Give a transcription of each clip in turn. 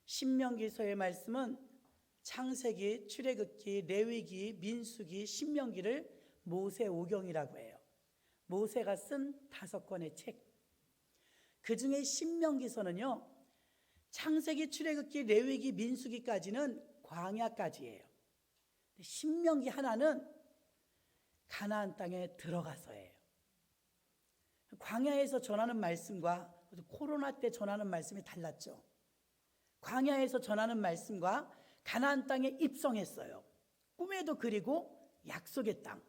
신명기서의 말씀은 창세기, 출애굽기, 레위기, 민수기, 신명기를 모세오경이라고 해요. 모세가 쓴 5권의 책. 그 중에 신명기서는요, 창세기, 출애굽기, 레위기, 민수기까지는 광야까지예요. 신명기 하나는 가나안 땅에 들어가서예요. 광야에서 전하는 말씀과 코로나 때 전하는 말씀이 달랐죠. 광야에서 전하는 말씀과 가나안 땅에 입성했어요. 꿈에도 그리고 약속의 땅,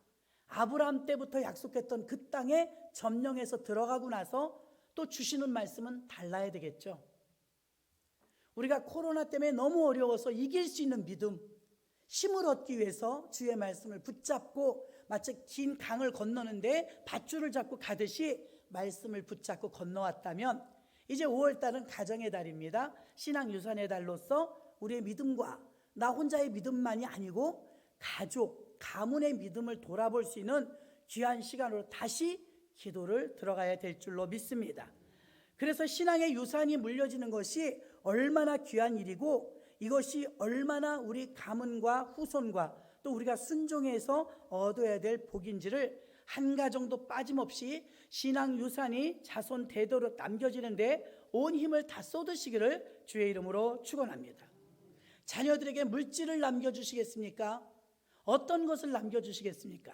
아브라함 때부터 약속했던 그 땅에 점령해서 들어가고 나서 또 주시는 말씀은 달라야 되겠죠. 우리가 코로나 때문에 너무 어려워서 이길 수 있는 믿음, 힘을 얻기 위해서 주의 말씀을 붙잡고 마치 긴 강을 건너는데 밧줄을 잡고 가듯이 말씀을 붙잡고 건너왔다면, 이제 5월달은 가정의 달입니다. 신앙유산의 달로서 우리의 믿음과 나 혼자의 믿음만이 아니고 가족, 가문의 믿음을 돌아볼 수 있는 귀한 시간으로 다시 기도를 들어가야 될 줄로 믿습니다. 그래서 신앙의 유산이 물려지는 것이 얼마나 귀한 일이고, 이것이 얼마나 우리 가문과 후손과 또 우리가 순종해서 얻어야 될 복인지를 한 가정도 빠짐없이 신앙 유산이 자손 대대로 남겨지는데 온 힘을 다 쏟으시기를 주의 이름으로 축원합니다. 자녀들에게 물질을 남겨주시겠습니까? 어떤 것을 남겨주시겠습니까?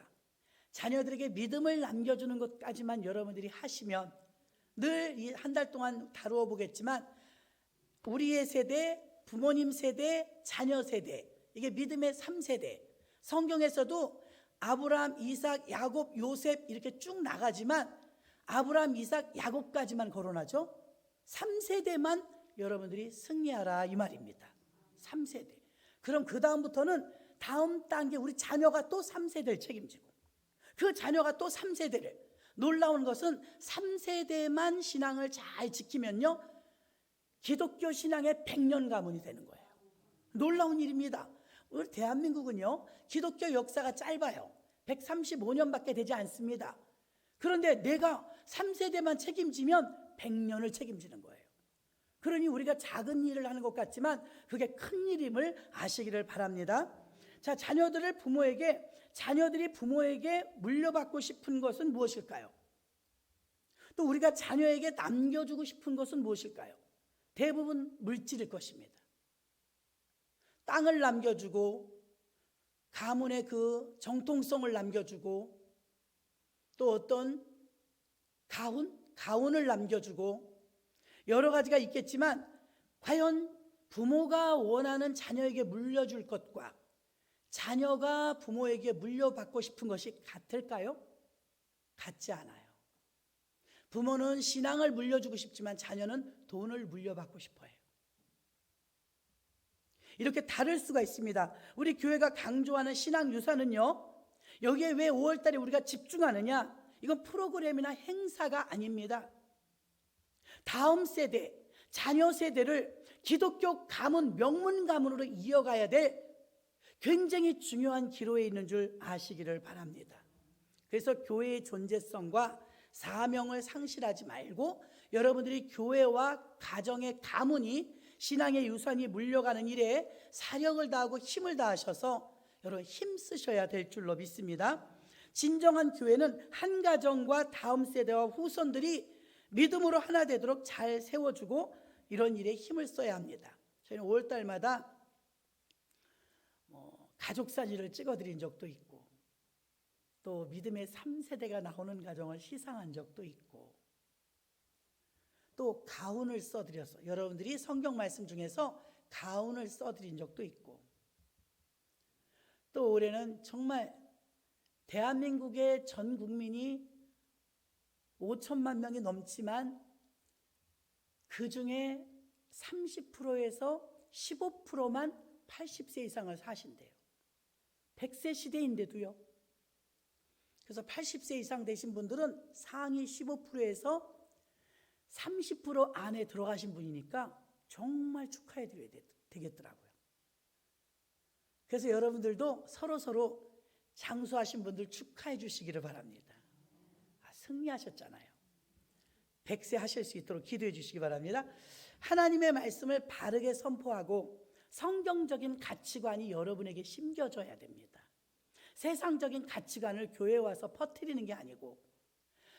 자녀들에게 믿음을 남겨주는 것까지만 여러분들이 하시면, 늘 이 한 달 동안 다루어 보겠지만 우리의 세대, 부모님 세대, 자녀 세대, 이게 믿음의 3세대. 성경에서도 아브라함, 이삭, 야곱, 요셉 이렇게 쭉 나가지만 아브라함, 이삭, 야곱까지만 거론하죠. 3세대만 여러분들이 승리하라 이 말입니다. 3세대. 그럼 그 다음부터는 다음 단계 우리 자녀가 또 3세대를 책임지고 그 자녀가 또 3세대를, 놀라운 것은 3세대만 신앙을 잘 지키면요, 기독교 신앙의 100년 가문이 되는 거예요. 놀라운 일입니다. 우리 대한민국은요, 기독교 역사가 짧아요. 135년밖에 되지 않습니다. 그런데 내가 3세대만 책임지면 100년을 책임지는 거예요. 그러니 우리가 작은 일을 하는 것 같지만 그게 큰 일임을 아시기를 바랍니다. 자, 자녀들이 부모에게 물려받고 싶은 것은 무엇일까요? 또 우리가 자녀에게 남겨주고 싶은 것은 무엇일까요? 대부분 물질일 것입니다. 땅을 남겨주고, 가문의 그 정통성을 남겨주고, 또 어떤 가훈을 남겨주고, 여러 가지가 있겠지만 과연 부모가 원하는 자녀에게 물려줄 것과 자녀가 부모에게 물려받고 싶은 것이 같을까요? 같지 않아요. 부모는 신앙을 물려주고 싶지만 자녀는 돈을 물려받고 싶어요. 이렇게 다를 수가 있습니다. 우리 교회가 강조하는 신앙 유산은요, 여기에 왜 5월달에 우리가 집중하느냐, 이건 프로그램이나 행사가 아닙니다. 다음 세대, 자녀 세대를 기독교 가문, 명문 가문으로 이어가야 될 굉장히 중요한 기로에 있는 줄 아시기를 바랍니다. 그래서 교회의 존재성과 사명을 상실하지 말고 여러분들이 교회와 가정의 가문이 신앙의 유산이 물려가는 일에 사력을 다하고 힘을 다하셔서 여러분 힘쓰셔야 될 줄로 믿습니다. 진정한 교회는 한 가정과 다음 세대와 후손들이 믿음으로 하나 되도록 잘 세워주고 이런 일에 힘을 써야 합니다. 저희는 5월달마다 가족 사진을 찍어드린 적도 있고, 또 믿음의 3세대가 나오는 가정을 시상한 적도 있고, 또 가훈을 써드려서 여러분들이 성경 말씀 중에서 가훈을 써드린 적도 있고, 또 올해는 정말 대한민국의 전 국민이 5천만 명이 넘지만 그 중에 30%에서 15%만 80세 이상을 사신대요. 100세 시대인데도요. 그래서 80세 이상 되신 분들은 상위 15%에서 30% 안에 들어가신 분이니까 정말 축하해 드려야 되겠더라고요. 그래서 여러분들도 서로 장수하신 분들 축하해 주시기를 바랍니다. 승리하셨잖아요. 100세 하실 수 있도록 기도해 주시기 바랍니다. 하나님의 말씀을 바르게 선포하고 성경적인 가치관이 여러분에게 심겨져야 됩니다. 세상적인 가치관을 교회에 와서 퍼뜨리는 게 아니고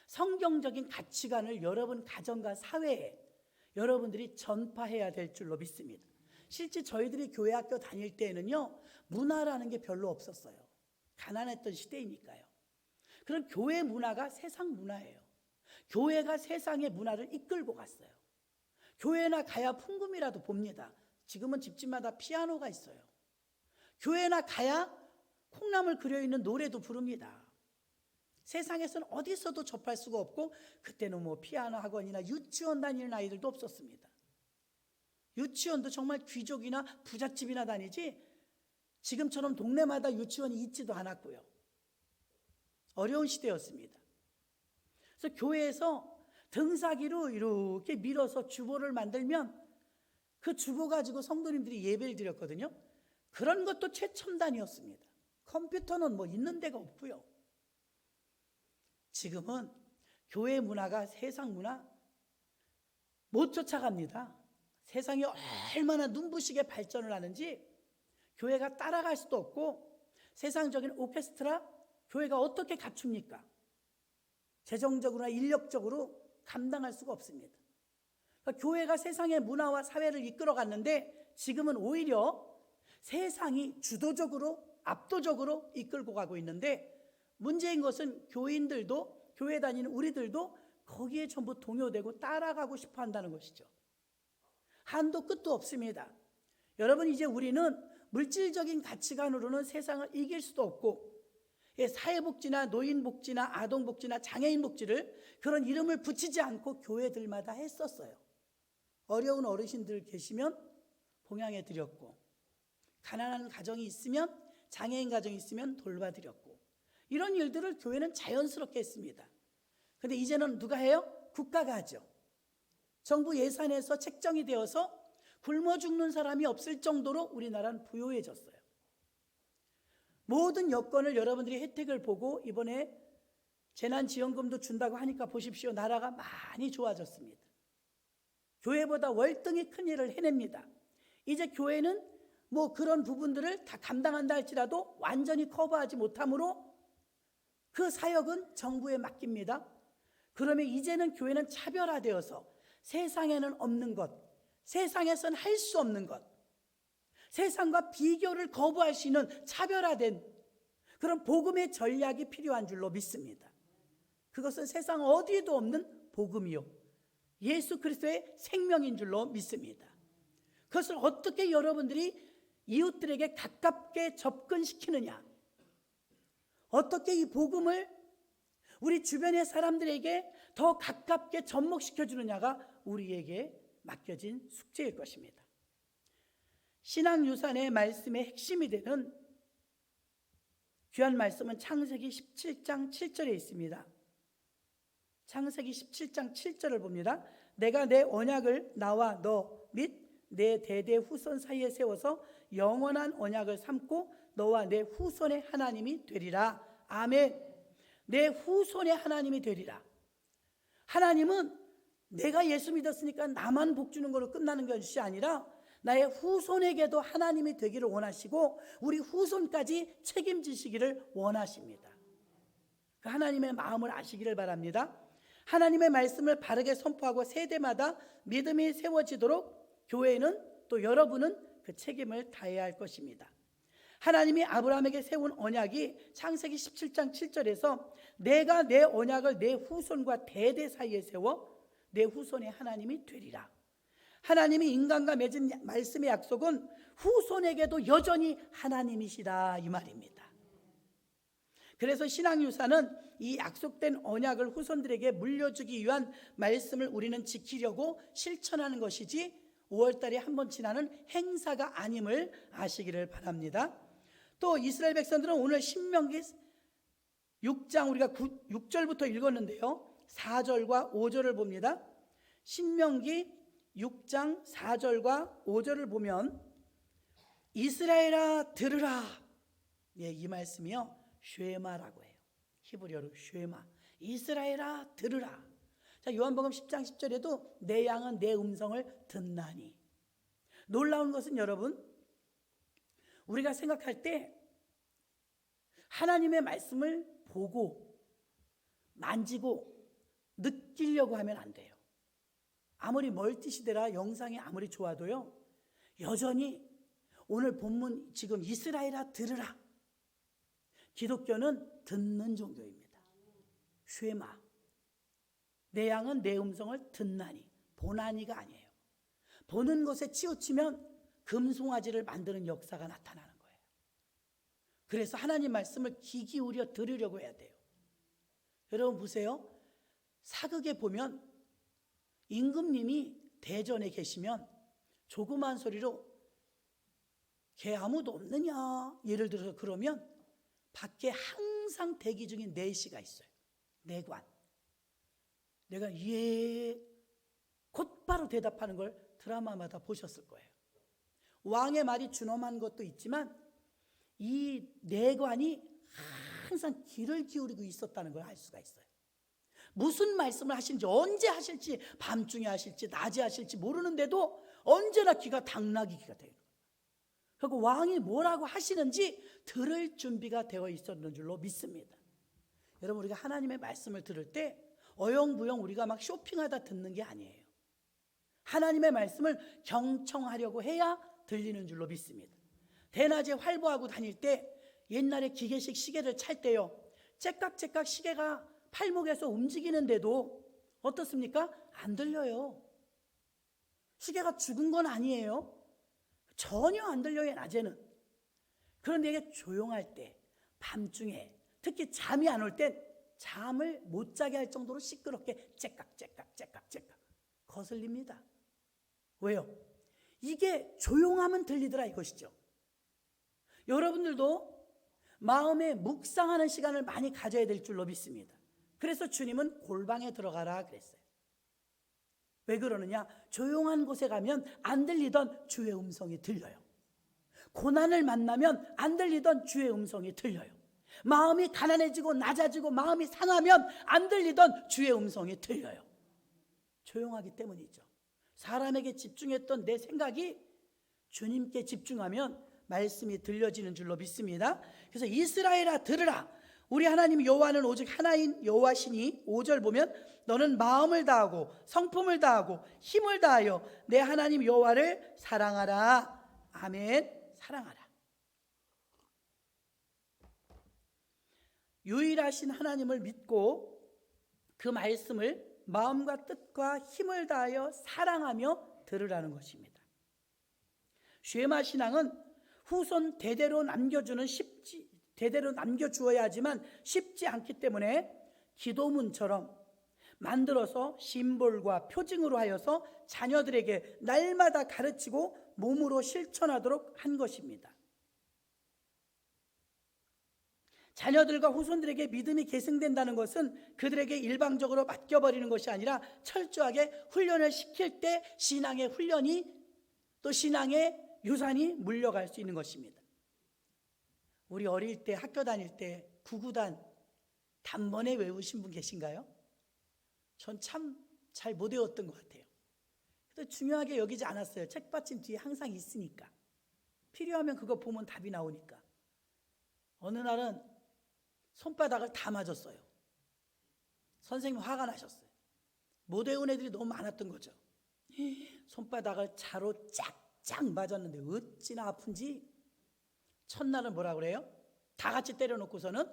성경적인 가치관을 여러분 가정과 사회에 여러분들이 전파해야 될 줄로 믿습니다. 실제 저희들이 교회 학교 다닐 때에는요, 문화라는 게 별로 없었어요. 가난했던 시대이니까요. 그런 교회 문화가 세상 문화예요. 교회가 세상의 문화를 이끌고 갔어요. 교회나 가야 풍금이라도 봅니다. 지금은 집집마다 피아노가 있어요. 교회나 가야 콩나물 그려있는 노래도 부릅니다. 세상에서는 어디서도 접할 수가 없고, 그때는 뭐 피아노 학원이나 유치원 다니는 아이들도 없었습니다. 유치원도 정말 귀족이나 부잣집이나 다니지 지금처럼 동네마다 유치원이 있지도 않았고요. 어려운 시대였습니다. 그래서 교회에서 등사기로 이렇게 밀어서 주보를 만들면 그 주보 가지고 성도님들이 예배를 드렸거든요. 그런 것도 최첨단이었습니다. 컴퓨터는 뭐 있는 데가 없고요. 지금은 교회 문화가 세상 문화 못 쫓아갑니다. 세상이 얼마나 눈부시게 발전을 하는지 교회가 따라갈 수도 없고, 세상적인 오케스트라 교회가 어떻게 갖춥니까? 재정적으로나 인력적으로 감당할 수가 없습니다. 그러니까 교회가 세상의 문화와 사회를 이끌어갔는데 지금은 오히려 세상이 주도적으로 압도적으로 이끌고 가고 있는데, 문제인 것은 교인들도, 교회 다니는 우리들도 거기에 전부 동요되고 따라가고 싶어 한다는 것이죠. 한도 끝도 없습니다. 여러분, 이제 우리는 물질적인 가치관으로는 세상을 이길 수도 없고, 사회복지나 노인복지나 아동복지나 장애인복지를 그런 이름을 붙이지 않고 교회들마다 했었어요. 어려운 어르신들 계시면 봉양해 드렸고, 가난한 가정이 있으면, 장애인 가정이 있으면 돌봐드렸고, 이런 일들을 교회는 자연스럽게 했습니다. 그런데 이제는 누가 해요? 국가가 하죠. 정부 예산에서 책정이 되어서 굶어 죽는 사람이 없을 정도로 우리나라는 부유해졌어요. 모든 여건을 여러분들이 혜택을 보고 이번에 재난지원금도 준다고 하니까 보십시오. 나라가 많이 좋아졌습니다. 교회보다 월등히 큰 일을 해냅니다. 이제 교회는 뭐 그런 부분들을 다 감당한다 할지라도 완전히 커버하지 못하므로 그 사역은 정부에 맡깁니다. 그러면 이제는 교회는 차별화되어서 세상에는 없는 것, 세상에서는 할 수 없는 것, 세상과 비교를 거부할 수 있는 차별화된 그런 복음의 전략이 필요한 줄로 믿습니다. 그것은 세상 어디에도 없는 복음이요, 예수 그리스도의 생명인 줄로 믿습니다. 그것을 어떻게 여러분들이 이웃들에게 가깝게 접근시키느냐, 어떻게 이 복음을 우리 주변의 사람들에게 더 가깝게 접목시켜 주느냐가 우리에게 맡겨진 숙제일 것입니다. 신앙유산의 말씀의 핵심이 되는 귀한 말씀은 창세기 17장 7절에 있습니다. 창세기 17장 7절을 봅니다. 내가 내 언약을 나와 너 및 내 대대 후손 사이에 세워서 영원한 언약을 삼고 너와 내 후손의 하나님이 되리라. 아멘. 내 후손의 하나님이 되리라. 하나님은 내가 예수 믿었으니까 나만 복 주는 걸로 끝나는 것이 아니라 나의 후손에게도 하나님이 되기를 원하시고 우리 후손까지 책임지시기를 원하십니다. 그 하나님의 마음을 아시기를 바랍니다. 하나님의 말씀을 바르게 선포하고 세대마다 믿음이 세워지도록 교회는, 또 여러분은 그 책임을 다해야 할 것입니다. 하나님이 아브라함에게 세운 언약이 창세기 17장 7절에서 내가 내 언약을 내 후손과 대대 사이에 세워 내 후손의 하나님이 되리라. 하나님이 인간과 맺은 말씀의 약속은 후손에게도 여전히 하나님이시다, 이 말입니다. 그래서 신앙유산은 이 약속된 언약을 후손들에게 물려주기 위한 말씀을 우리는 지키려고 실천하는 것이지 5월달에 한 번 지나는 행사가 아님을 아시기를 바랍니다. 또 이스라엘 백성들은 오늘 신명기 6장 우리가 6절부터 읽었는데요, 4절과 5절을 봅니다. 신명기 6장 4절과 5절을 보면 이스라엘아 들으라. 이 말씀이요 쉐마라고 해요. 히브리어로 쉐마. 이스라엘아 들으라. 자, 요한복음 10장 10절에도 내 양은 내 음성을 듣나니. 놀라운 것은 여러분, 우리가 생각할 때 하나님의 말씀을 보고 만지고 느끼려고 하면 안 돼요. 아무리 멀티시대라 영상이 아무리 좋아도요, 여전히 오늘 본문 지금 이스라엘아 들으라. 기독교는 듣는 종교입니다. 쉐마. 내 양은 내 음성을 듣나니. 보나니가 아니에요. 보는 것에 치우치면 금송아지를 만드는 역사가 나타나는 거예요. 그래서 하나님 말씀을 귀 기울여 들으려고 해야 돼요. 여러분 보세요. 사극에 보면 임금님이 대전에 계시면 조그만 소리로 걔 아무도 없느냐 예를 들어서 그러면 밖에 항상 대기 중인 내시가 있어요. 내관. 내가 예 곧바로 대답하는 걸 드라마마다 보셨을 거예요. 왕의 말이 준엄한 것도 있지만 이 내관이 항상 귀를 기울이고 있었다는 걸 알 수가 있어요. 무슨 말씀을 하실지, 언제 하실지, 밤중에 하실지 낮에 하실지 모르는데도 언제나 귀가 당나귀 귀가 돼요. 그리고 왕이 뭐라고 하시는지 들을 준비가 되어 있었는 줄로 믿습니다. 여러분, 우리가 하나님의 말씀을 들을 때 어영부영 우리가 막 쇼핑하다 듣는 게 아니에요. 하나님의 말씀을 경청하려고 해야 들리는 줄로 믿습니다. 대낮에 활보하고 다닐 때 옛날에 기계식 시계를 찰 때요, 째깍째깍 시계가 팔목에서 움직이는데도 어떻습니까? 안 들려요. 시계가 죽은 건 아니에요. 전혀 안 들려요, 낮에는. 그런데 이게 조용할 때, 밤중에, 특히 잠이 안 올 땐 잠을 못 자게 할 정도로 시끄럽게 째깍째깍 거슬립니다. 왜요? 이게 조용하면 들리더라 이것이죠. 여러분들도 마음에 묵상하는 시간을 많이 가져야 될 줄로 믿습니다. 그래서 주님은 골방에 들어가라 그랬어요. 왜 그러느냐? 조용한 곳에 가면 안 들리던 주의 음성이 들려요. 고난을 만나면 안 들리던 주의 음성이 들려요. 마음이 가난해지고 낮아지고 마음이 상하면 안 들리던 주의 음성이 들려요. 조용하기 때문이죠. 사람에게 집중했던 내 생각이 주님께 집중하면 말씀이 들려지는 줄로 믿습니다. 그래서 이스라엘아 들으라. 우리 하나님 여호와는 오직 하나인 여호와시니 5절 보면 너는 마음을 다하고 성품을 다하고 힘을 다하여 내 하나님 여호와를 사랑하라. 아멘. 사랑하라. 유일하신 하나님을 믿고 그 말씀을 마음과 뜻과 힘을 다하여 사랑하며 들으라는 것입니다. 쉐마 신앙은 후손 대대로 남겨주어야 하지만 쉽지 않기 때문에 기도문처럼 만들어서 심볼과 표징으로 하여서 자녀들에게 날마다 가르치고 몸으로 실천하도록 한 것입니다. 자녀들과 후손들에게 믿음이 계승된다는 것은 그들에게 일방적으로 맡겨버리는 것이 아니라 철저하게 훈련을 시킬 때 신앙의 훈련이 또 신앙의 유산이 물려갈 수 있는 것입니다. 우리 어릴 때 학교 다닐 때 구구단 단번에 외우신 분 계신가요? 전 참 잘 못 외웠던 것 같아요. 그래도 중요하게 여기지 않았어요. 책받침 뒤에 항상 있으니까. 필요하면 그거 보면 답이 나오니까. 어느 날은 손바닥을 다 맞았어요. 선생님 화가 나셨어요. 못 외운 애들이 너무 많았던 거죠. 손바닥을 자로 쫙쫙 맞았는데 어찌나 아픈지 첫날은 뭐라 그래요? 다 같이 때려놓고서는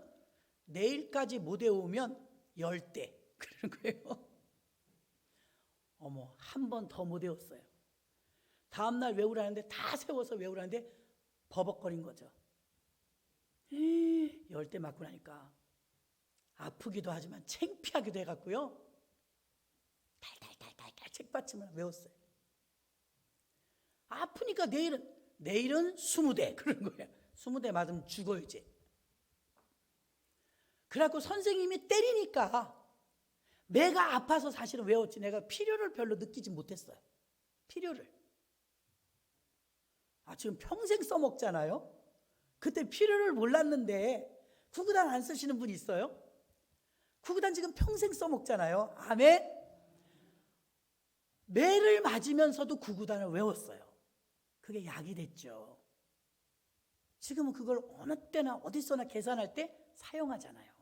내일까지 못 외우면 10대 그러는 거예요. 어머, 한 번 더 못 외웠어요. 다음날 외우라는데 다 세워서 외우라는데 버벅거린 거죠. 10대 맞고 나니까 아프기도 하지만 창피하기도 해갖고요, 달달달달 책받침을 외웠어요. 아프니까 내일은 20대 그러는 거예요. 20대 맞으면 죽어 이제. 그래갖고 선생님이 때리니까 내가 아파서 사실은 외웠지 내가 필요를 별로 느끼지 못했어요. 필요를. 지금 평생 써먹잖아요. 그때 필요를 몰랐는데 구구단 안 쓰시는 분 있어요? 구구단 지금 평생 써먹잖아요. 아멘. 매를 맞으면서도 구구단을 외웠어요. 그게 약이 됐죠. 지금은 그걸 어느 때나 어디서나 계산할 때 사용하잖아요.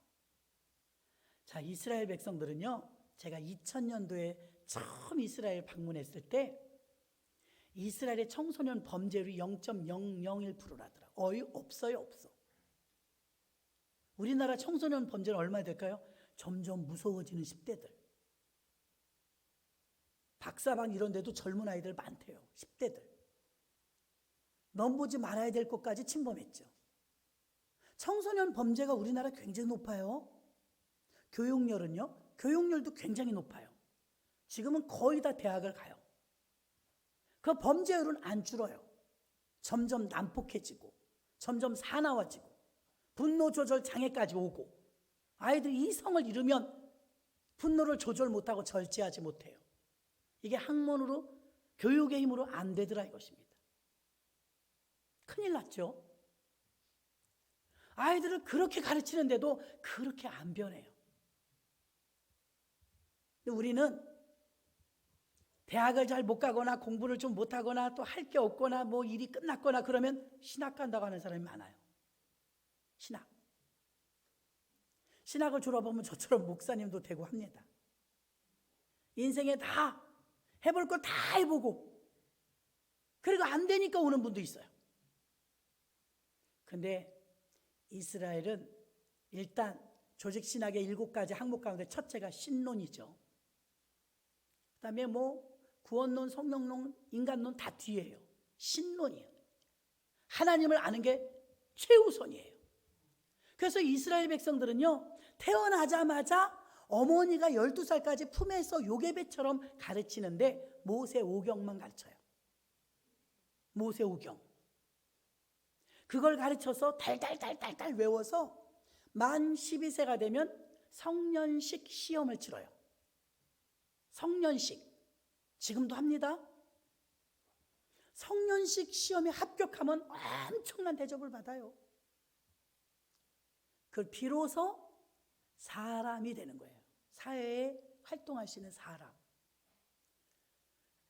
자, 이스라엘 백성들은요, 제가 2000년도에 처음 이스라엘 방문했을 때 이스라엘의 청소년 범죄율이 0.001%라더라. 없어요, 없어. 우리나라 청소년 범죄는 얼마 될까요? 점점 무서워지는 10대들. 박사방 이런 데도 젊은 아이들 많대요. 10대들. 넘보지 말아야 될 곳까지 침범했죠. 청소년 범죄가 우리나라 굉장히 높아요. 교육열은요? 교육열도 굉장히 높아요. 지금은 거의 다 대학을 가요. 그 범죄율은 안 줄어요. 점점 난폭해지고 점점 사나워지고 분노 조절 장애까지 오고 아이들이 이성을 잃으면 분노를 조절 못하고 절제하지 못해요. 이게 학문으로 교육의 힘으로 안 되더라 이것입니다. 큰일 났죠. 아이들을 그렇게 가르치는데도 그렇게 안 변해요. 근데 우리는 대학을 잘 못 가거나 공부를 좀 못하거나 또 할 게 없거나 뭐 일이 끝났거나 그러면 신학 간다고 하는 사람이 많아요. 신학을 졸업하면 저처럼 목사님도 되고 합니다. 인생에 다 해볼 걸 다 해보고 그리고 안 되니까 오는 분도 있어요. 근데 이스라엘은 일단 조직신학의 7가지 항목 가운데 첫째가 신론이죠. 그 다음에 뭐 구원론, 성령론, 인간론 다 뒤에요. 신론이에요. 하나님을 아는 게 최우선이에요. 그래서 이스라엘 백성들은요, 태어나자마자 어머니가 12살까지 품에서 요괴배처럼 가르치는데 모세오경만 가르쳐요. 모세오경. 그걸 가르쳐서 달달달달달 외워서 만 12세가 되면 성년식 시험을 치러요. 성년식. 지금도 합니다. 성년식 시험에 합격하면 엄청난 대접을 받아요. 그걸 비로소 사람이 되는 거예요. 사회에 활동할 수 있는 사람.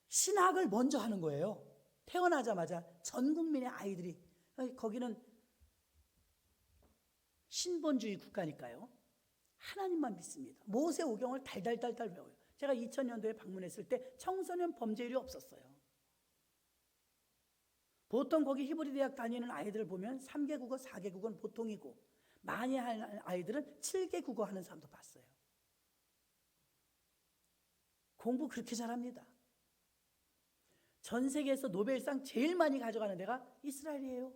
신학을 먼저 하는 거예요. 태어나자마자 전 국민의 아이들이, 거기는 신본주의 국가니까요. 하나님만 믿습니다. 모세오경을 달달달달 외워요. 제가 2000년도에 방문했을 때 청소년 범죄율이 없었어요. 보통 거기 히브리 대학 다니는 아이들을 보면 3개 국어, 4개 국어는 보통이고 많이 하는 아이들은 7개 국어 하는 사람도 봤어요. 공부 그렇게 잘합니다. 전 세계에서 노벨상 제일 많이 가져가는 데가 이스라엘이에요.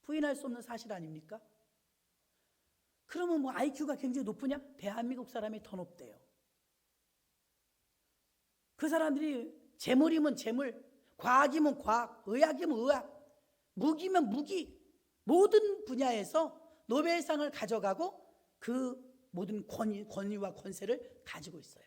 부인할 수 없는 사실 아닙니까? 그러면 뭐 IQ가 굉장히 높으냐? 대한민국 사람이 더 높대요. 그 사람들이 재물이면 재물, 과학이면 과학, 의학이면 의학, 무기면 무기, 모든 분야에서 노벨상을 가져가고 그 모든 권위와 권세를 가지고 있어요.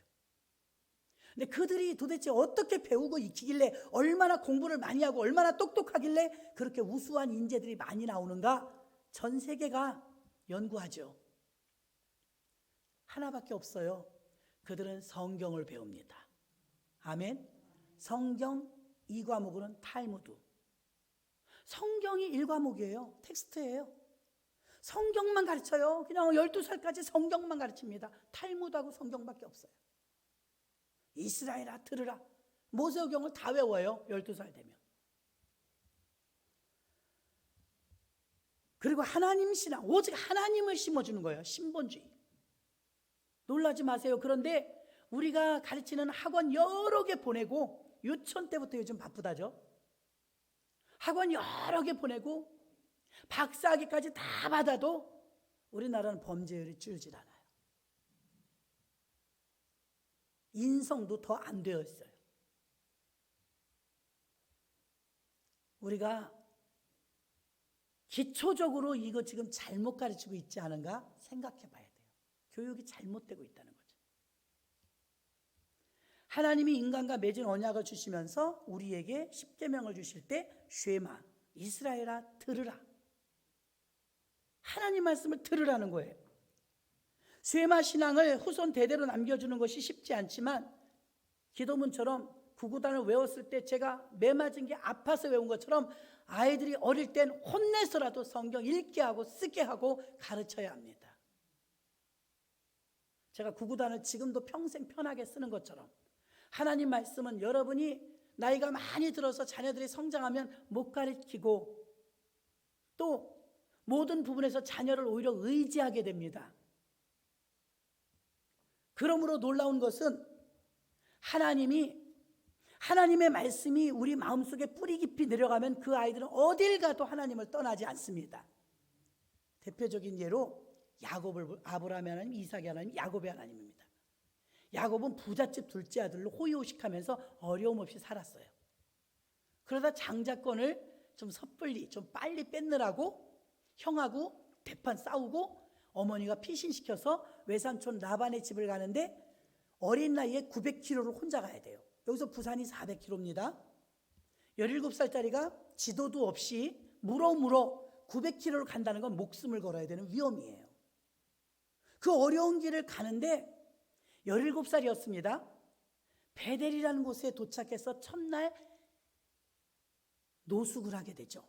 근데 그들이 도대체 어떻게 배우고 익히길래, 얼마나 공부를 많이 하고 얼마나 똑똑하길래 그렇게 우수한 인재들이 많이 나오는가? 전 세계가 연구하죠. 하나밖에 없어요. 그들은 성경을 배웁니다. 아멘. 성경 2과목으로는 탈무드. 성경이 1과목이에요. 텍스트예요. 성경만 가르쳐요. 그냥 12살까지 성경만 가르칩니다. 탈무드하고 성경밖에 없어요. 이스라엘아 들으라. 모세오경을 다 외워요. 12살 되면. 그리고 하나님 신앙, 오직 하나님을 심어주는 거예요. 신본주의. 놀라지 마세요. 그런데 우리가 가르치는 학원 여러 개 보내고, 유치원 때부터 요즘 바쁘다죠. 학원 여러 개 보내고 박사학위까지 다 받아도 우리나라는 범죄율이 줄질 않아요. 인성도 더 안 되어 있어요. 우리가 기초적으로 이거 지금 잘못 가르치고 있지 않은가 생각해 봐야 돼요. 교육이 잘못되고 있다는 거죠. 하나님이 인간과 맺은 언약을 주시면서 우리에게 십계명을 주실 때 쉐마, 이스라엘아 들으라. 하나님 말씀을 들으라는 거예요. 쉐마 신앙을 후손 대대로 남겨주는 것이 쉽지 않지만 기도문처럼 구구단을 외웠을 때 제가 매 맞은 게 아파서 외운 것처럼 아이들이 어릴 땐 혼내서라도 성경 읽게 하고 쓰게 하고 가르쳐야 합니다. 제가 구구단을 지금도 평생 편하게 쓰는 것처럼 하나님 말씀은 여러분이 나이가 많이 들어서 자녀들이 성장하면 못 가르치고 또 모든 부분에서 자녀를 오히려 의지하게 됩니다. 그러므로 놀라운 것은 하나님의 말씀이 우리 마음속에 뿌리 깊이 내려가면 그 아이들은 어딜 가도 하나님을 떠나지 않습니다. 대표적인 예로 야곱을 아브라함의 하나님, 이삭의 하나님, 야곱의 하나님입니다. 야곱은 부잣집 둘째 아들로 호의호식하면서 어려움 없이 살았어요. 그러다 장자권을 좀 섣불리 좀 빨리 뺏느라고 형하고 대판 싸우고 어머니가 피신시켜서 외삼촌 라반의 집을 가는데 어린 나이에 900km를 혼자 가야 돼요. 여기서 부산이 400km입니다. 17살짜리가 지도도 없이 물어 900km를 간다는 건 목숨을 걸어야 되는 위험이에요. 그 어려운 길을 가는데 17살이었습니다. 베델이라는 곳에 도착해서 첫날 노숙을 하게 되죠.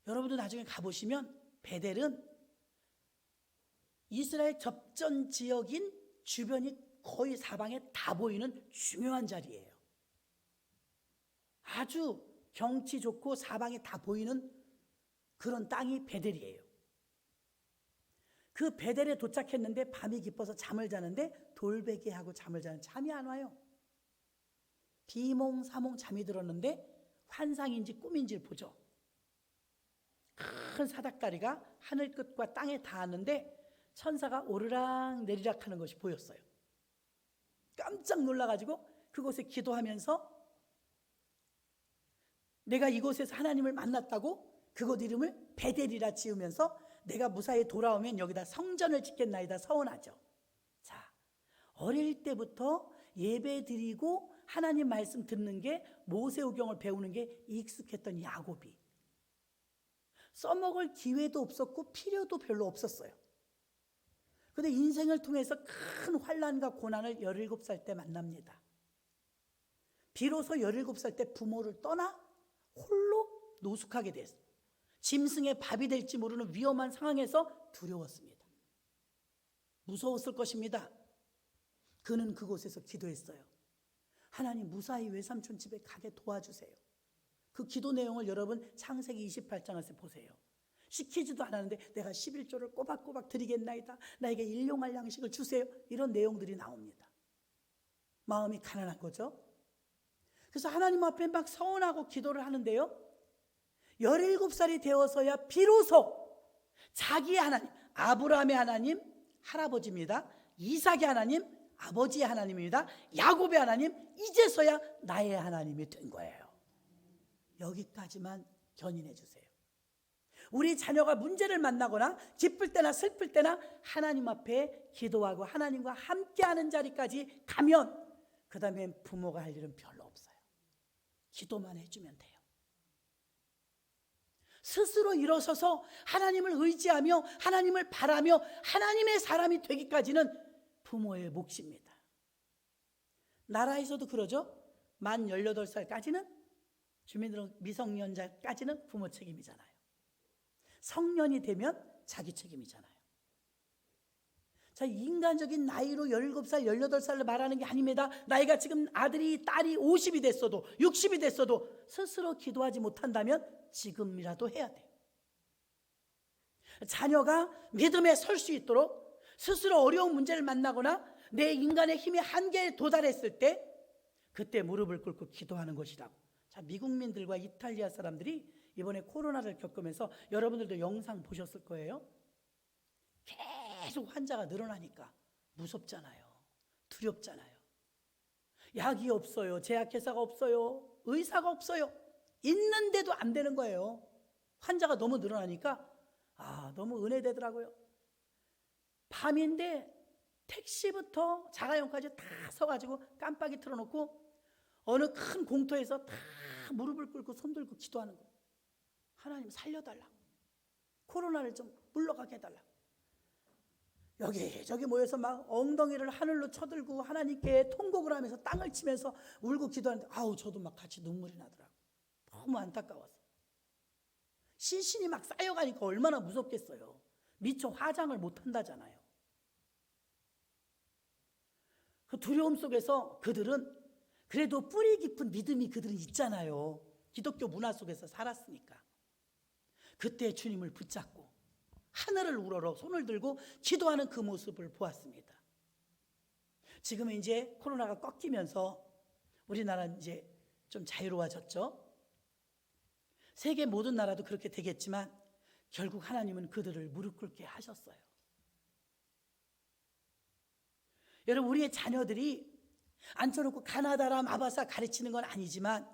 여러분도 나중에 가보시면 베델은 이스라엘 접전 지역인 주변이 거의 사방에 다 보이는 중요한 자리예요. 아주 경치 좋고 사방에 다 보이는 그런 땅이 베델이에요. 그 베델에 도착했는데 밤이 깊어서 잠을 자는데 돌베개하고 잠을 자는 잠이 안 와요. 비몽사몽 잠이 들었는데 환상인지 꿈인지 보죠. 큰 사닥다리가 하늘 끝과 땅에 닿았는데 천사가 오르락 내리락 하는 것이 보였어요. 깜짝 놀라가지고 그곳에 기도하면서 내가 이곳에서 하나님을 만났다고 그곳 이름을 베델이라 지으면서 내가 무사히 돌아오면 여기다 성전을 짓겠나이다 서원하죠. 자, 어릴 때부터 예배 드리고 하나님 말씀 듣는 게 모세오경을 배우는 게 익숙했던 야곱이 써먹을 기회도 없었고 필요도 별로 없었어요. 그런데 인생을 통해서 큰 환난과 고난을 17살 때 만납니다. 비로소 17살 때 부모를 떠나 홀로 노숙하게 됐어요. 짐승의 밥이 될지 모르는 위험한 상황에서 두려웠습니다. 무서웠을 것입니다. 그는 그곳에서 기도했어요. 하나님 무사히 외삼촌 집에 가게 도와주세요. 그 기도 내용을 여러분 창세기 28장에서 보세요. 시키지도 않았는데 내가 11조를 꼬박꼬박 드리겠나이다. 나에게 일용할 양식을 주세요. 이런 내용들이 나옵니다. 마음이 가난한 거죠. 그래서 하나님 앞에 막 서원하고 기도를 하는데요. 17살이 되어서야 비로소 자기의 하나님, 아브라함의 하나님, 할아버지입니다. 이삭의 하나님, 아버지의 하나님입니다. 야곱의 하나님, 이제서야 나의 하나님이 된 거예요. 여기까지만 견인해 주세요. 우리 자녀가 문제를 만나거나 기쁠 때나 슬플 때나 하나님 앞에 기도하고 하나님과 함께하는 자리까지 가면 그 다음에 부모가 할 일은 별로 없어요. 기도만 해주면 돼요. 스스로 일어서서 하나님을 의지하며 하나님을 바라며 하나님의 사람이 되기까지는 부모의 몫입니다. 나라에서도 그러죠. 만 18살까지는 주민등록 미성년자까지는 부모 책임이잖아요. 성년이 되면 자기 책임이잖아요. 자, 인간적인 나이로 17살, 18살을 말하는 게 아닙니다. 나이가 지금 아들이, 딸이 50이 됐어도 60이 됐어도 스스로 기도하지 못한다면 지금이라도 해야 돼요. 자녀가 믿음에 설 수 있도록 스스로 어려운 문제를 만나거나 내 인간의 힘이 한계에 도달했을 때 그때 무릎을 꿇고 기도하는 것이라고. 자, 미국민들과 이탈리아 사람들이 이번에 코로나를 겪으면서 여러분들도 영상 보셨을 거예요. 계속 환자가 늘어나니까 무섭잖아요. 두렵잖아요. 약이 없어요. 제약회사가 없어요. 의사가 없어요. 있는데도 안 되는 거예요. 환자가 너무 늘어나니까 너무 은혜되더라고요. 밤인데 택시부터 자가용까지 다 서가지고 깜빡이 틀어놓고 어느 큰 공터에서 다 무릎을 꿇고 손 들고 기도하는 거예요. 하나님 살려달라고. 코로나를 좀 물러가게 해달라고. 여기저기 모여서 막 엉덩이를 하늘로 쳐들고 하나님께 통곡을 하면서 땅을 치면서 울고 기도하는데 저도 막 같이 눈물이 나더라고요. 너무 안타까워서. 시신이 막 쌓여가니까 얼마나 무섭겠어요. 미처 화장을 못한다잖아요. 그 두려움 속에서 그들은 그래도 뿌리 깊은 믿음이 그들은 있잖아요. 기독교 문화 속에서 살았으니까. 그때 주님을 붙잡고 하늘을 우러러 손을 들고 기도하는 그 모습을 보았습니다. 지금은 이제 코로나가 꺾이면서 우리나라는 이제 좀 자유로워졌죠. 세계 모든 나라도 그렇게 되겠지만 결국 하나님은 그들을 무릎 꿇게 하셨어요. 여러분, 우리의 자녀들이 앉혀놓고 가나다라 마바사 가르치는 건 아니지만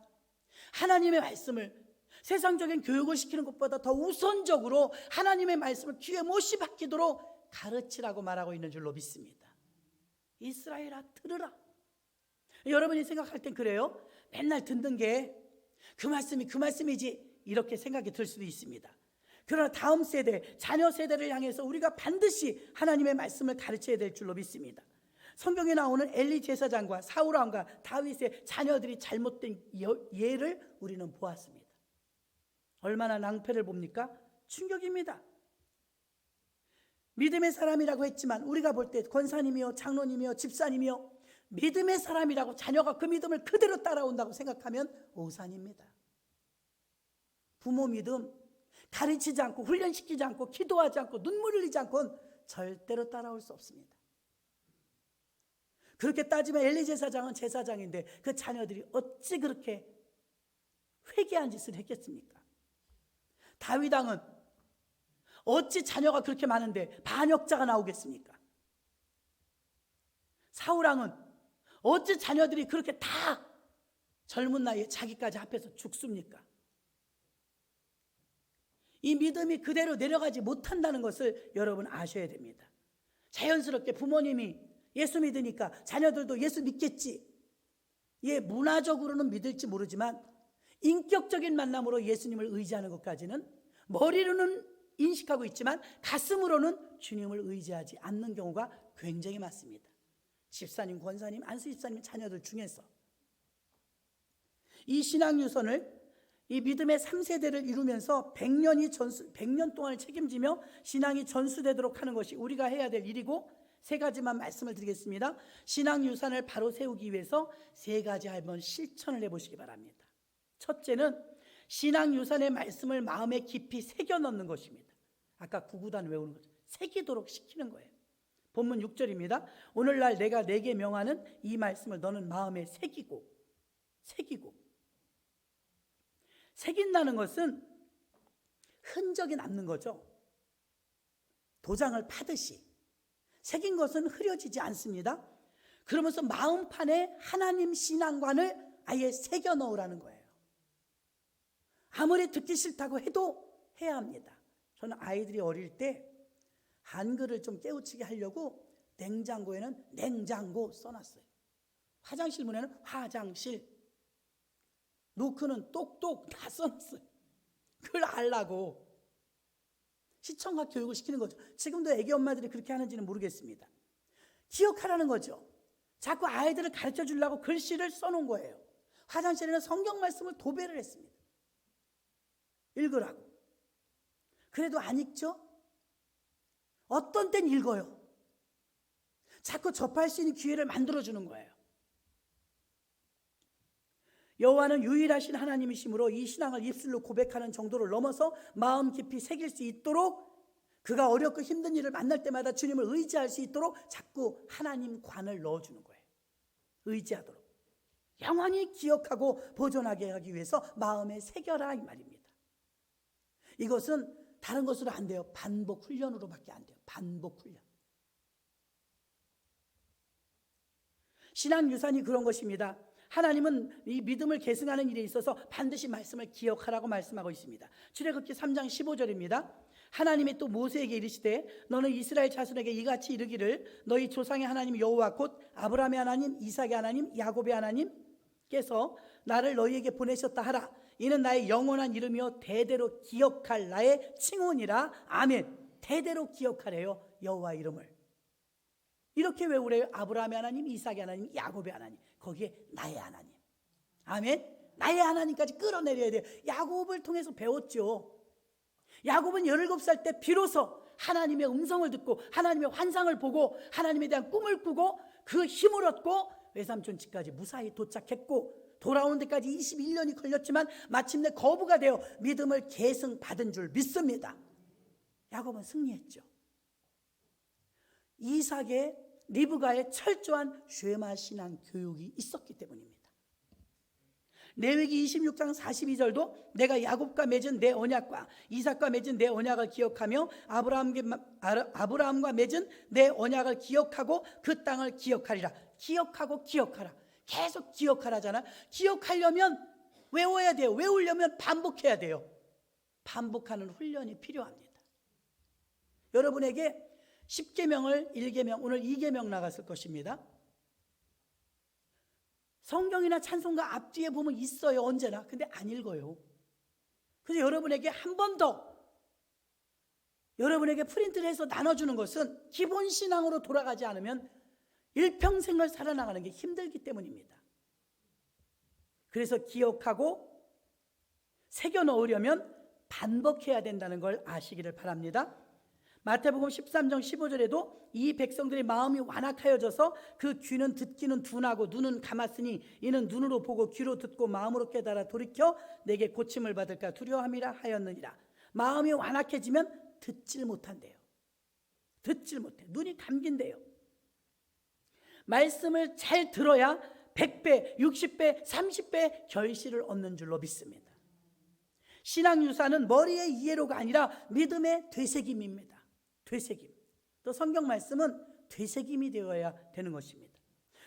하나님의 말씀을 세상적인 교육을 시키는 것보다 더 우선적으로 하나님의 말씀을 귀에 못이 박히도록 가르치라고 말하고 있는 줄로 믿습니다. 이스라엘아 들으라. 여러분이 생각할 땐 그래요. 맨날 듣는 게 그 말씀이 그 말씀이지 이렇게 생각이 들 수도 있습니다. 그러나 다음 세대, 자녀 세대를 향해서 우리가 반드시 하나님의 말씀을 가르쳐야 될 줄로 믿습니다. 성경에 나오는 엘리 제사장과 사울 왕과 다윗의 자녀들이 잘못된 예를 우리는 보았습니다. 얼마나 낭패를 봅니까? 충격입니다. 믿음의 사람이라고 했지만 우리가 볼 때 권사님이요 장로님이요 집사님이요 믿음의 사람이라고 자녀가 그 믿음을 그대로 따라온다고 생각하면 오산입니다. 부모 믿음 가르치지 않고 훈련시키지 않고 기도하지 않고 눈물 흘리지 않고는 절대로 따라올 수 없습니다. 그렇게 따지면 엘리 제사장은 제사장인데 그 자녀들이 어찌 그렇게 회개한 짓을 했겠습니까? 다윗 왕은 어찌 자녀가 그렇게 많은데 반역자가 나오겠습니까? 사울 왕은 어찌 자녀들이 그렇게 다 젊은 나이에 자기까지 합해서 죽습니까? 이 믿음이 그대로 내려가지 못한다는 것을 여러분 아셔야 됩니다. 자연스럽게 부모님이 예수 믿으니까 자녀들도 예수 믿겠지. 문화적으로는 믿을지 모르지만 인격적인 만남으로 예수님을 의지하는 것까지는 머리로는 인식하고 있지만 가슴으로는 주님을 의지하지 않는 경우가 굉장히 많습니다. 집사님, 권사님, 안수 집사님 자녀들 중에서 이 신앙 유선을 이 믿음의 3세대를 이루면서 100년 동안을 책임지며 신앙이 전수되도록 하는 것이 우리가 해야 될 일이고, 세 가지만 말씀을 드리겠습니다. 신앙 유산을 바로 세우기 위해서 세 가지 한번 실천을 해보시기 바랍니다. 첫째는 신앙 유산의 말씀을 마음에 깊이 새겨 넣는 것입니다. 아까 구구단 외우는 거죠. 새기도록 시키는 거예요. 본문 6절입니다. 오늘날 내가 내게 명하는 이 말씀을 너는 마음에 새기고 새긴다는 것은 흔적이 남는 거죠. 도장을 파듯이 새긴 것은 흐려지지 않습니다. 그러면서 마음판에 하나님 신앙관을 아예 새겨 넣으라는 거예요. 아무리 듣기 싫다고 해도 해야 합니다. 저는 아이들이 어릴 때 한글을 좀 깨우치게 하려고 냉장고에는 냉장고 써놨어요. 화장실 문에는 화장실, 노크는 똑똑 다 써놨어요. 그걸 알라고 시청각 교육을 시키는 거죠. 지금도 애기 엄마들이 그렇게 하는지는 모르겠습니다. 기억하라는 거죠. 자꾸 아이들을 가르쳐 주려고 글씨를 써놓은 거예요. 화장실에는 성경 말씀을 도배를 했습니다. 읽으라고. 그래도 안 읽죠? 어떤 땐 읽어요. 자꾸 접할 수 있는 기회를 만들어주는 거예요. 여호와는 유일하신 하나님이시므로 이 신앙을 입술로 고백하는 정도를 넘어서 마음 깊이 새길 수 있도록, 그가 어렵고 힘든 일을 만날 때마다 주님을 의지할 수 있도록 자꾸 하나님 관을 넣어주는 거예요. 의지하도록. 영원히 기억하고 보존하게 하기 위해서 마음에 새겨라 이 말입니다. 이것은 다른 것으로 안 돼요. 반복 훈련으로밖에 안 돼요. 반복 훈련. 신앙 유산이 그런 것입니다. 하나님은 이 믿음을 계승하는 일에 있어서 반드시 말씀을 기억하라고 말씀하고 있습니다. 출애굽기 3장 15절입니다. 하나님이 또 모세에게 이르시되 너는 이스라엘 자손에게 이같이 이르기를 너희 조상의 하나님 여호와 곧 아브라함의 하나님, 이삭의 하나님, 야곱의 하나님께서 나를 너희에게 보내셨다 하라. 이는 나의 영원한 이름이요 대대로 기억할 나의 칭혼이라. 아멘. 대대로 기억하래요, 여호와 이름을. 이렇게 외우래요. 아브라함의 하나님, 이삭의 하나님, 야곱의 하나님, 거기에 나의 하나님. 아멘. 나의 하나님까지 끌어내려야 돼요. 야곱을 통해서 배웠죠. 야곱은 17살 때 비로소 하나님의 음성을 듣고 하나님의 환상을 보고 하나님에 대한 꿈을 꾸고 그 힘을 얻고 외삼촌 집까지 무사히 도착했고, 돌아오는 데까지 21년이 걸렸지만 마침내 거부가 되어 믿음을 계승받은 줄 믿습니다. 야곱은 승리했죠. 이삭의 리브가의 철저한 쉐마 신앙 교육이 있었기 때문입니다. 레위기 26장 42절도 내가 야곱과 맺은 내 언약과 이삭과 맺은 내 언약을 기억하며 아브라함과 맺은 내 언약을 기억하고 그 땅을 기억하리라. 기억하고 기억하라. 계속 기억하라잖아. 기억하려면 외워야 돼요. 외우려면 반복해야 돼요. 반복하는 훈련이 필요합니다. 여러분에게 10계명을 1계명, 오늘 2계명 나갔을 것입니다. 성경이나 찬송가 앞뒤에 보면 있어요, 언제나. 근데 안 읽어요. 그래서 여러분에게 한 번 더 여러분에게 프린트를 해서 나눠주는 것은 기본 신앙으로 돌아가지 않으면 일평생을 살아나가는 게 힘들기 때문입니다. 그래서 기억하고 새겨 넣으려면 반복해야 된다는 걸 아시기를 바랍니다. 마태복음 13장 15절에도 이 백성들의 마음이 완악하여져서 그 귀는 듣기는 둔하고 눈은 감았으니 이는 눈으로 보고 귀로 듣고 마음으로 깨달아 돌이켜 내게 고침을 받을까 두려워함이라 하였느니라. 마음이 완악해지면 듣질 못한대요. 듣질 못해. 눈이 감긴대요. 말씀을 잘 들어야 100배, 60배, 30배 결실을 얻는 줄로 믿습니다. 신앙 유산은 머리의 이해로가 아니라 믿음의 되새김입니다. 되새김. 또 성경 말씀은 되새김이 되어야 되는 것입니다.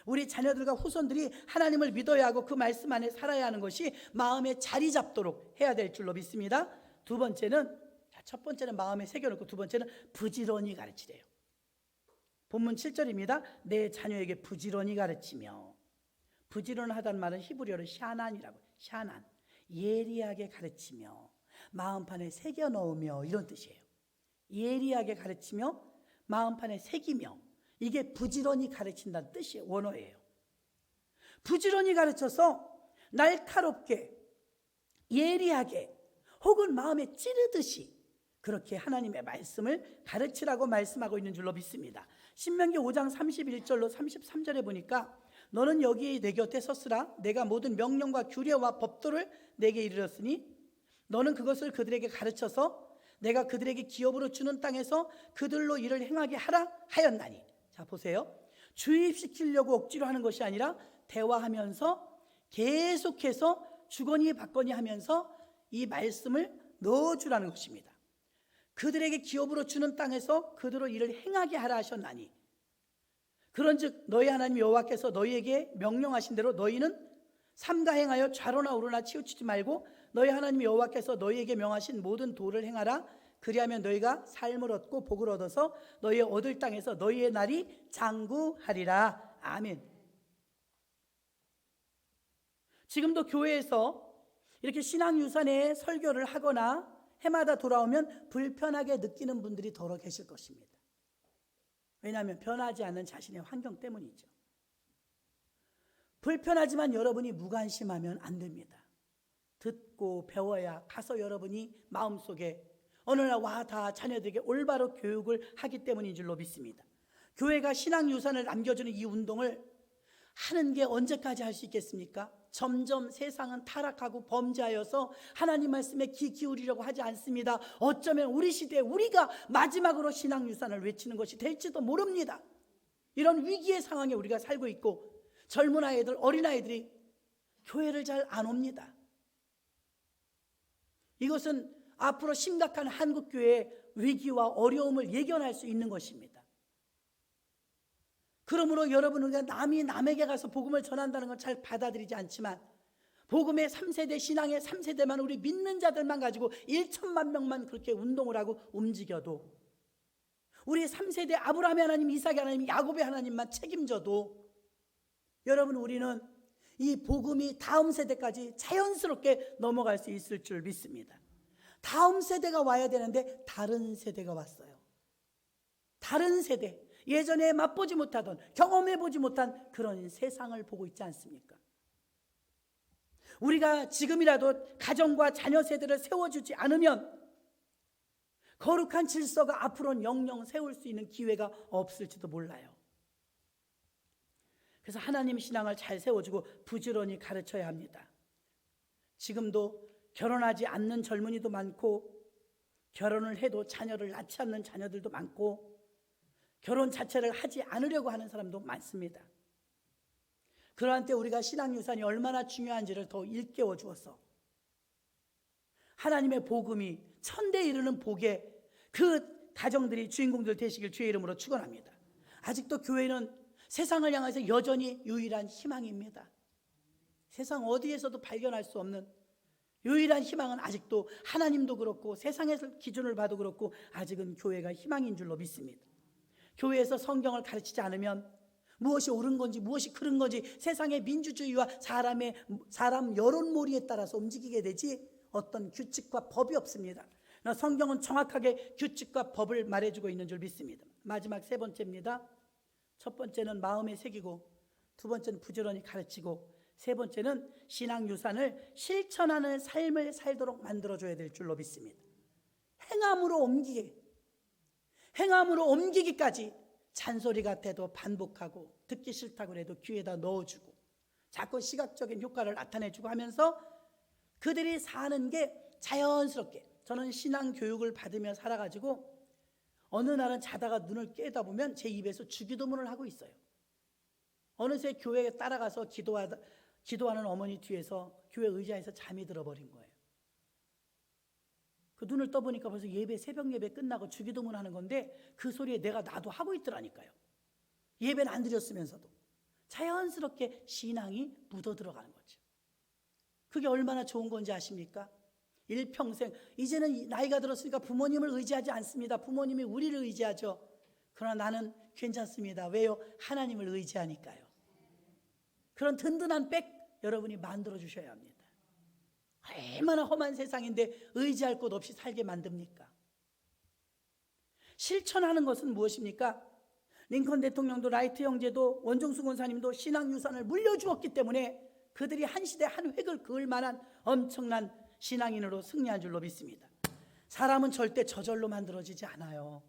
우리 자녀들과 후손들이 하나님을 믿어야 하고 그 말씀 안에 살아야 하는 것이 마음에 자리 잡도록 해야 될 줄로 믿습니다. 두 번째는, 첫 번째는 마음에 새겨놓고 두 번째는 부지런히 가르치래요. 본문 7절입니다. 내 자녀에게 부지런히 가르치며. 부지런하다는 말은 히브리어로 샤난이라고, 샤난. 예리하게 가르치며 마음판에 새겨 넣으며, 이런 뜻이에요. 예리하게 가르치며 마음판에 새기며, 이게 부지런히 가르친다는 뜻이에요. 원어예요. 부지런히 가르쳐서 날카롭게, 예리하게, 혹은 마음에 찌르듯이 그렇게 하나님의 말씀을 가르치라고 말씀하고 있는 줄로 믿습니다. 신명기 5장 31절로 33절에 보니까 너는 여기 내 곁에 섰으라. 내가 모든 명령과 규례와 법도를 내게 이르렀으니 너는 그것을 그들에게 가르쳐서 내가 그들에게 기업으로 주는 땅에서 그들로 이를 행하게 하라 하였나니. 자, 보세요. 주입시키려고 억지로 하는 것이 아니라 대화하면서 계속해서 주거니 받거니 하면서 이 말씀을 넣어주라는 것입니다. 그들에게 기업으로 주는 땅에서 그들로 이를 행하게 하라 하셨나니, 그런즉 너희 하나님 여호와께서 너희에게 명령하신 대로 너희는 삼가 행하여 좌로나 우로나 치우치지 말고 너희 하나님 여호와께서 너희에게 명하신 모든 도를 행하라. 그리하면 너희가 삶을 얻고 복을 얻어서 너희의 얻을 땅에서 너희의 날이 장구하리라. 아멘. 지금도 교회에서 이렇게 신앙유산의 설교를 하거나 해마다 돌아오면 불편하게 느끼는 분들이 더러 계실 것입니다. 왜냐하면 변하지 않는 자신의 환경 때문이죠. 불편하지만 여러분이 무관심하면 안 됩니다. 듣고 배워야 가서 여러분이 마음속에 어느 날 와 다 자녀들에게 올바로 교육을 하기 때문인 줄로 믿습니다. 교회가 신앙유산을 남겨주는 이 운동을 하는 게 언제까지 할 수 있겠습니까? 점점 세상은 타락하고 범죄하여서 하나님 말씀에 귀 기울이려고 하지 않습니다. 어쩌면 우리 시대에 우리가 마지막으로 신앙유산을 외치는 것이 될지도 모릅니다. 이런 위기의 상황에 우리가 살고 있고 젊은 아이들, 어린아이들이 교회를 잘 안 옵니다. 이것은 앞으로 심각한 한국교회의 위기와 어려움을 예견할 수 있는 것입니다. 그러므로 여러분, 우리가 남이 남에게 가서 복음을 전한다는 건 잘 받아들이지 않지만 복음의 3세대, 신앙의 3세대만, 우리 믿는 자들만 가지고 1천만 명만 그렇게 운동을 하고 움직여도, 우리 3세대 아브라함의 하나님, 이삭의 하나님, 야곱의 하나님만 책임져도 여러분, 우리는 이 복음이 다음 세대까지 자연스럽게 넘어갈 수 있을 줄 믿습니다. 다음 세대가 와야 되는데 다른 세대가 왔어요. 다른 세대, 예전에 맛보지 못하던, 경험해보지 못한 그런 세상을 보고 있지 않습니까? 우리가 지금이라도 가정과 자녀 세대를 세워주지 않으면 거룩한 질서가 앞으로는 영영 세울 수 있는 기회가 없을지도 몰라요. 그래서 하나님 신앙을 잘 세워주고 부지런히 가르쳐야 합니다. 지금도 결혼하지 않는 젊은이도 많고, 결혼을 해도 자녀를 낳지 않는 자녀들도 많고, 결혼 자체를 하지 않으려고 하는 사람도 많습니다. 그러한 때 우리가 신앙 유산이 얼마나 중요한지를 더 일깨워 주어서 하나님의 복음이 천대에 이르는 복에 그 가정들이 주인공들 되시길 주의 이름으로 축원합니다. 아직도 교회는 세상을 향해서 여전히 유일한 희망입니다. 세상 어디에서도 발견할 수 없는 유일한 희망은 아직도 하나님도 그렇고 세상에서 기준을 봐도 그렇고 아직은 교회가 희망인 줄로 믿습니다. 교회에서 성경을 가르치지 않으면 무엇이 옳은 건지 무엇이 그른 건지 세상의 민주주의와 사람 여론몰이에 따라서 움직이게 되지 어떤 규칙과 법이 없습니다. 성경은 정확하게 규칙과 법을 말해주고 있는 줄 믿습니다. 마지막 세 번째입니다. 첫 번째는 마음에 새기고, 두 번째는 부지런히 가르치고, 세 번째는 신앙 유산을 실천하는 삶을 살도록 만들어줘야 될 줄로 믿습니다. 행함으로 옮기기까지 잔소리 같아도 반복하고, 듣기 싫다고 해도 귀에다 넣어주고, 자꾸 시각적인 효과를 나타내주고 하면서 그들이 사는 게 자연스럽게, 저는 신앙 교육을 받으며 살아가지고 어느 날은 자다가 눈을 깨다 보면 제 입에서 주기도문을 하고 있어요. 어느새 교회에 따라가서 기도하는 어머니 뒤에서 교회 의자에서 잠이 들어버린 거예요. 그 눈을 떠보니까 벌써 새벽 예배 끝나고 주기도문 하는 건데 그 소리에 나도 하고 있더라니까요. 예배는 안 드렸으면서도 자연스럽게 신앙이 묻어 들어가는 거죠. 그게 얼마나 좋은 건지 아십니까? 일평생, 이제는 나이가 들었으니까 부모님을 의지하지 않습니다. 부모님이 우리를 의지하죠. 그러나 나는 괜찮습니다. 왜요? 하나님을 의지하니까요. 그런 든든한 백 여러분이 만들어 주셔야 합니다. 얼마나 험한 세상인데 의지할 곳 없이 살게 만듭니까? 실천하는 것은 무엇입니까? 링컨 대통령도 라이트 형제도 원종수 권사님도 신앙유산을 물려주었기 때문에 그들이 한 시대 한 획을 그을 만한 엄청난 신앙인으로 승리한 줄로 믿습니다. 사람은 절대 저절로 만들어지지 않아요.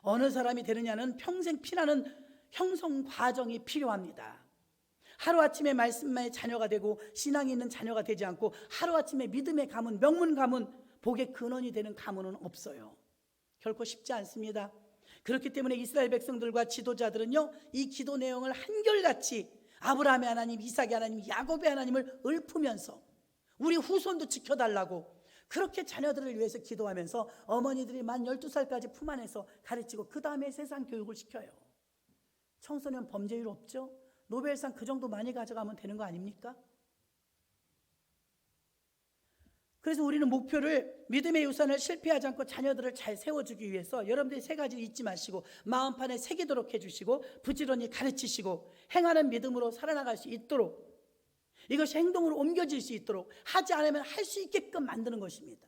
어느 사람이 되느냐는 평생 피나는 형성 과정이 필요합니다. 하루아침에 말씀만의 자녀가 되고 신앙이 있는 자녀가 되지 않고 하루아침에 믿음의 가문, 명문 가문, 복의 근원이 되는 가문은 없어요. 결코 쉽지 않습니다. 그렇기 때문에 이스라엘 백성들과 지도자들은요, 이 기도 내용을 한결같이 아브라함의 하나님, 이삭의 하나님, 야곱의 하나님을 읊으면서 우리 후손도 지켜달라고 그렇게 자녀들을 위해서 기도하면서 어머니들이 만 12살까지 품 안에서 가르치고 그 다음에 세상 교육을 시켜요. 청소년 범죄율 없죠? 노벨상 그 정도 많이 가져가면 되는 거 아닙니까? 그래서 우리는 목표를 믿음의 유산을 실패하지 않고 자녀들을 잘 세워주기 위해서 여러분들이 세 가지를 잊지 마시고 마음판에 새기도록 해주시고 부지런히 가르치시고 행하는 믿음으로 살아나갈 수 있도록, 이것이 행동으로 옮겨질 수 있도록, 하지 않으면 할 수 있게끔 만드는 것입니다.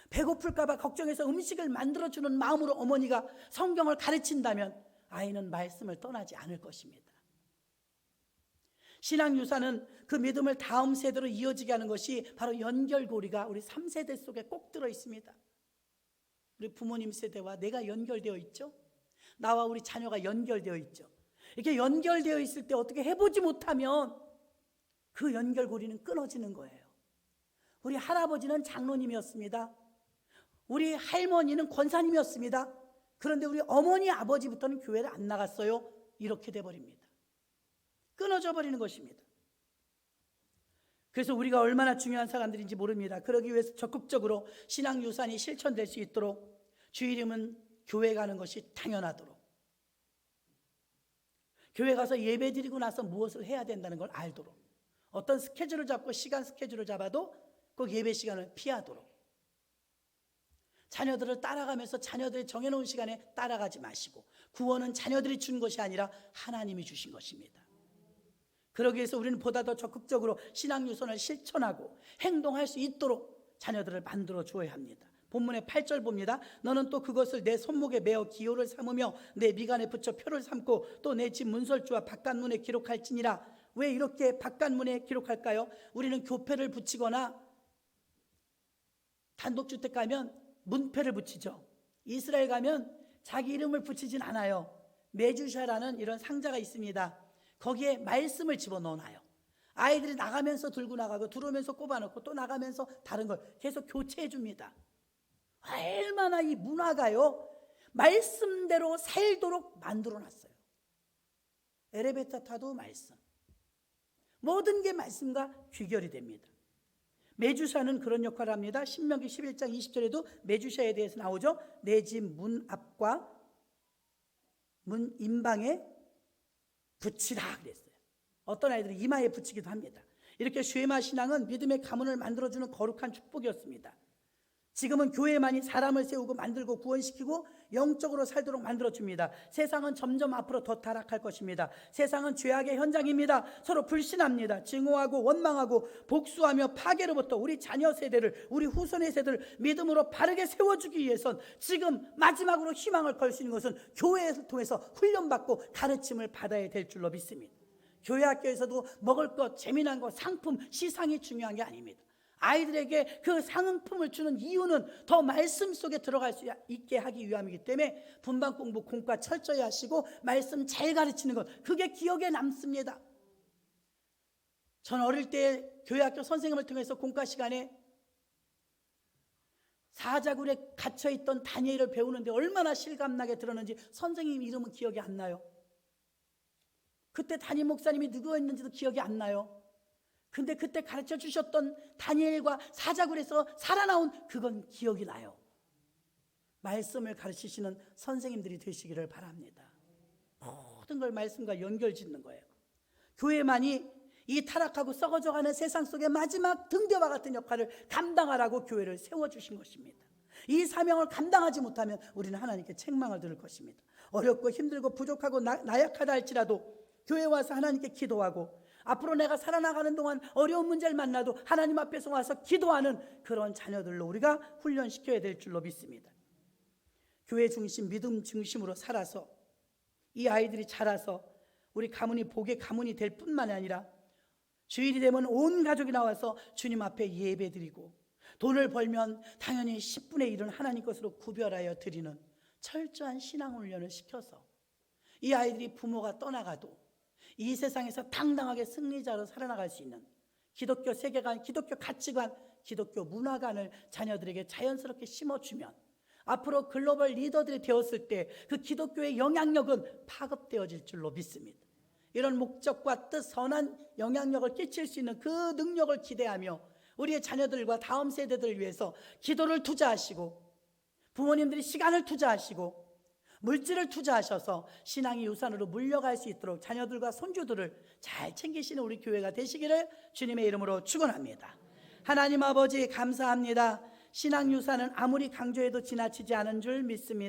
배고플까 봐 걱정해서 음식을 만들어주는 마음으로 어머니가 성경을 가르친다면 아이는 말씀을 떠나지 않을 것입니다. 신앙유산은 그 믿음을 다음 세대로 이어지게 하는 것이 바로 연결고리가 우리 3세대 속에 꼭 들어있습니다. 우리 부모님 세대와 내가 연결되어 있죠. 나와 우리 자녀가 연결되어 있죠. 이렇게 연결되어 있을 때 어떻게 해보지 못하면 그 연결고리는 끊어지는 거예요. 우리 할아버지는 장로님이었습니다. 우리 할머니는 권사님이었습니다. 그런데 우리 어머니 아버지부터는 교회를 안 나갔어요. 이렇게 돼버립니다. 끊어져 버리는 것입니다. 그래서 우리가 얼마나 중요한 사람들인지 모릅니다. 그러기 위해서 적극적으로 신앙유산이 실천될 수 있도록 주일이면 교회 가는 것이 당연하도록, 교회 가서 예배 드리고 나서 무엇을 해야 된다는 걸 알도록, 어떤 스케줄을 잡고 시간 스케줄을 잡아도 꼭 예배 시간을 피하도록, 자녀들을 따라가면서 자녀들이 정해놓은 시간에 따라가지 마시고, 구원은 자녀들이 준 것이 아니라 하나님이 주신 것입니다. 그러기 위해서 우리는 보다 더 적극적으로 신앙유산을 실천하고 행동할 수 있도록 자녀들을 만들어 주어야 합니다. 본문의 8절 봅니다. 너는 또 그것을 내 손목에 메어 기호를 삼으며 내 미간에 붙여 표를 삼고 또 내 집 문설주와 바깥문에 기록할지니라. 왜 이렇게 바깥문에 기록할까요? 우리는 교패를 붙이거나 단독주택 가면 문패를 붙이죠. 이스라엘 가면 자기 이름을 붙이진 않아요. 메주샤라는 이런 상자가 있습니다. 거기에 말씀을 집어넣어놔요. 아이들이 나가면서 들고 나가고 들어오면서 꼽아놓고 또 나가면서 다른 걸 계속 교체해 줍니다. 얼마나 이 문화가요 말씀대로 살도록 만들어놨어요. 엘리베이터 타도 말씀, 모든 게 말씀과 귀결이 됩니다. 메주샤는 그런 역할을 합니다. 신명기 11장 20절에도 메주샤에 대해서 나오죠. 내 집 문 앞과 문 인방에 붙이라 그랬어요. 어떤 아이들은 이마에 붙이기도 합니다. 이렇게 쉐마 신앙은 믿음의 가문을 만들어주는 거룩한 축복이었습니다. 지금은 교회만이 사람을 세우고 만들고 구원시키고 영적으로 살도록 만들어줍니다. 세상은 점점 앞으로 더 타락할 것입니다. 세상은 죄악의 현장입니다. 서로 불신합니다. 증오하고 원망하고 복수하며 파괴로부터 우리 자녀 세대를, 우리 후손의 세대를 믿음으로 바르게 세워주기 위해선 지금 마지막으로 희망을 걸 수 있는 것은 교회를 통해서 훈련받고 가르침을 받아야 될 줄로 믿습니다. 교회 학교에서도 먹을 것, 재미난 것, 상품, 시상이 중요한 게 아닙니다. 아이들에게 그 상품을 주는 이유는 더 말씀 속에 들어갈 수 있게 하기 위함이기 때문에 분반 공부, 공과 철저히 하시고 말씀 잘 가르치는 것, 그게 기억에 남습니다. 전 어릴 때 교회학교 선생님을 통해서 공과 시간에 사자굴에 갇혀있던 다니엘을 배우는데 얼마나 실감나게 들었는지 선생님 이름은 기억이 안 나요. 그때 담임 목사님이 누구였는지도 기억이 안 나요. 근데 그때 가르쳐 주셨던 다니엘과 사자굴에서 살아나온 그건 기억이 나요. 말씀을 가르치시는 선생님들이 되시기를 바랍니다. 모든 걸 말씀과 연결 짓는 거예요. 교회만이 이 타락하고 썩어져가는 세상 속의 마지막 등대와 같은 역할을 감당하라고 교회를 세워주신 것입니다. 이 사명을 감당하지 못하면 우리는 하나님께 책망을 들을 것입니다. 어렵고 힘들고 부족하고 나약하다 할지라도 교회에 와서 하나님께 기도하고 앞으로 내가 살아나가는 동안 어려운 문제를 만나도 하나님 앞에서 와서 기도하는 그런 자녀들로 우리가 훈련시켜야 될 줄로 믿습니다. 교회 중심, 믿음 중심으로 살아서 이 아이들이 자라서 우리 가문이 복의 가문이 될 뿐만 아니라 주일이 되면 온 가족이 나와서 주님 앞에 예배드리고 돈을 벌면 당연히 10분의 1은 하나님 것으로 구별하여 드리는 철저한 신앙 훈련을 시켜서 이 아이들이 부모가 떠나가도 이 세상에서 당당하게 승리자로 살아나갈 수 있는 기독교 세계관, 기독교 가치관, 기독교 문화관을 자녀들에게 자연스럽게 심어주면 앞으로 글로벌 리더들이 되었을 때 그 기독교의 영향력은 파급되어질 줄로 믿습니다. 이런 목적과 뜻, 선한 영향력을 끼칠 수 있는 그 능력을 기대하며 우리의 자녀들과 다음 세대들을 위해서 기도를 투자하시고 부모님들이 시간을 투자하시고 물질을 투자하셔서 신앙의 유산으로 물려갈 수 있도록 자녀들과 손주들을 잘 챙기시는 우리 교회가 되시기를 주님의 이름으로 축원합니다. 하나님 아버지 감사합니다. 신앙 유산은 아무리 강조해도 지나치지 않은 줄 믿습니다.